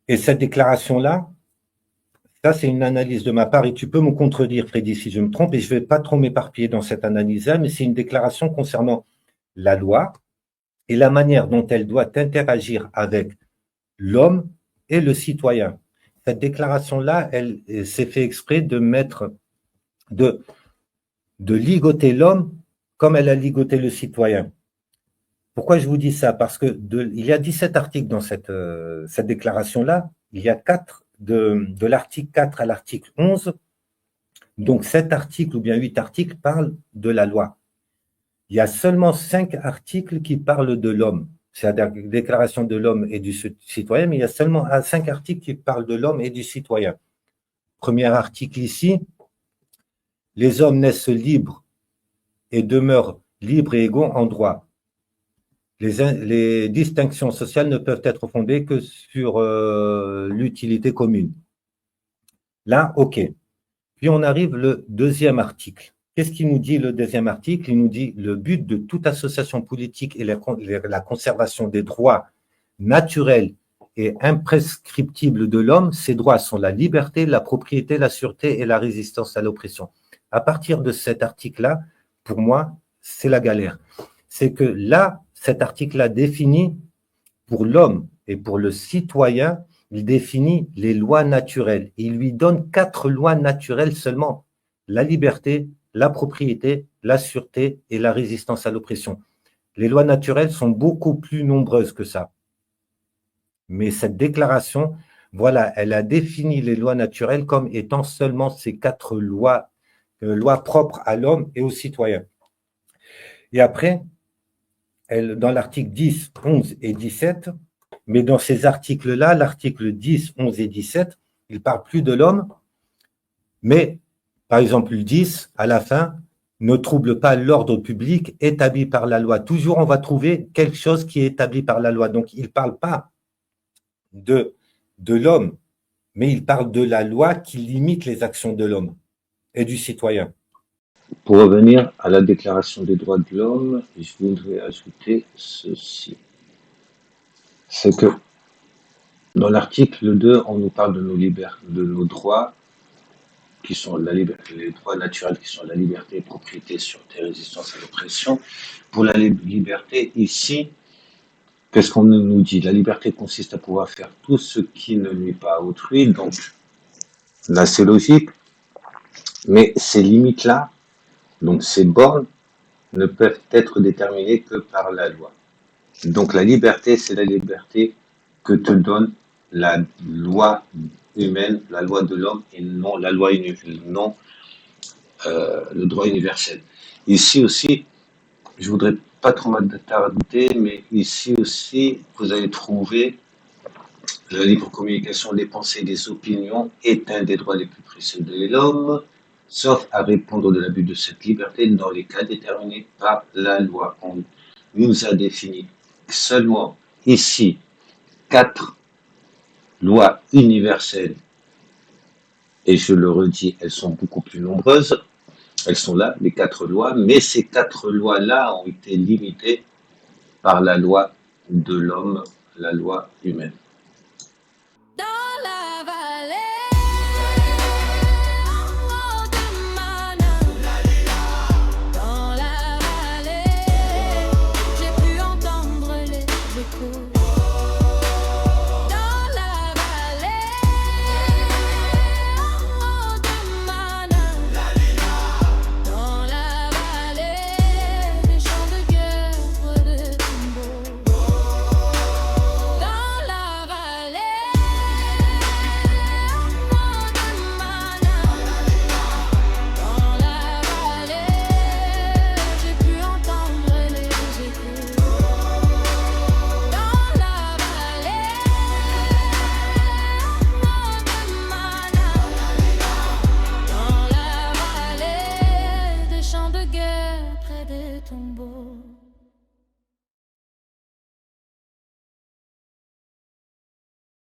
Et cette déclaration-là, ça, c'est une analyse de ma part, et tu peux me contredire, Freddy, si je me trompe, et je ne vais pas trop m'éparpiller dans cette analyse-là, mais c'est une déclaration concernant la loi et la manière dont elle doit interagir avec l'homme et le citoyen. Cette déclaration-là, elle s'est fait exprès de mettre, de, de ligoter l'homme comme elle a ligoté le citoyen. Pourquoi je vous dis ça? Parce que il y a 17 articles dans cette déclaration-là. Il y a 4, de l'article 4 à l'article 11. Donc 7 articles ou bien 8 articles parlent de la loi. Il y a seulement 5 articles qui parlent de l'homme. C'est la déclaration de l'homme et du citoyen, mais il y a seulement 5 articles qui parlent de l'homme et du citoyen. Premier article ici, les hommes naissent libres et demeurent libres et égaux en droit. Les distinctions sociales ne peuvent être fondées que sur l'utilité commune. Là, OK. Puis on arrive le deuxième article. Qu'est-ce qu'il nous dit le deuxième article? Il nous dit le but de toute association politique est la conservation des droits naturels et imprescriptibles de l'homme. Ces droits sont la liberté, la propriété, la sûreté et la résistance à l'oppression. À partir de cet article-là, pour moi, c'est la galère. C'est que là, cet article-là définit pour l'homme et pour le citoyen, il définit les lois naturelles. Il lui donne 4 lois naturelles seulement. La liberté, la propriété, la sûreté et la résistance à l'oppression. Les lois naturelles sont beaucoup plus nombreuses que ça. Mais cette déclaration, voilà, elle a défini les lois naturelles comme étant seulement ces 4 lois, lois propres à l'homme et aux citoyens. Et après, dans l'article 10, 11 et 17, mais dans ces articles-là, l'article 10, 11 et 17, il ne parle plus de l'homme, mais par exemple le 10, à la fin, ne trouble pas l'ordre public établi par la loi. Toujours, on va trouver quelque chose qui est établi par la loi. Donc, il ne parle pas de l'homme, mais il parle de la loi qui limite les actions de l'homme et du citoyen. Pour revenir à la Déclaration des droits de l'homme, je voudrais ajouter ceci. C'est que dans l'article 2, on nous parle de nos droits, qui sont les droits naturels, qui sont la liberté, propriété, sûreté, résistance à l'oppression. Pour la liberté, ici, qu'est-ce qu'on nous dit? La liberté consiste à pouvoir faire tout ce qui ne nuit pas à autrui, donc là c'est logique, mais ces limites-là, donc ces bornes, ne peuvent être déterminées que par la loi. Donc la liberté, c'est la liberté que te donne la loi humaine, la loi de l'homme, et non la loi non le droit universel. Ici aussi, je voudrais pas trop m'attarder, mais ici aussi, vous allez trouver la libre communication des pensées et des opinions est un des droits les plus précieux de l'homme, sauf à répondre de l'abus de cette liberté dans les cas déterminés par la loi. On nous a défini seulement ici 4 lois universelles, et je le redis, elles sont beaucoup plus nombreuses. Elles sont là, les 4 lois, mais ces 4 lois-là ont été limitées par la loi de l'homme, la loi humaine.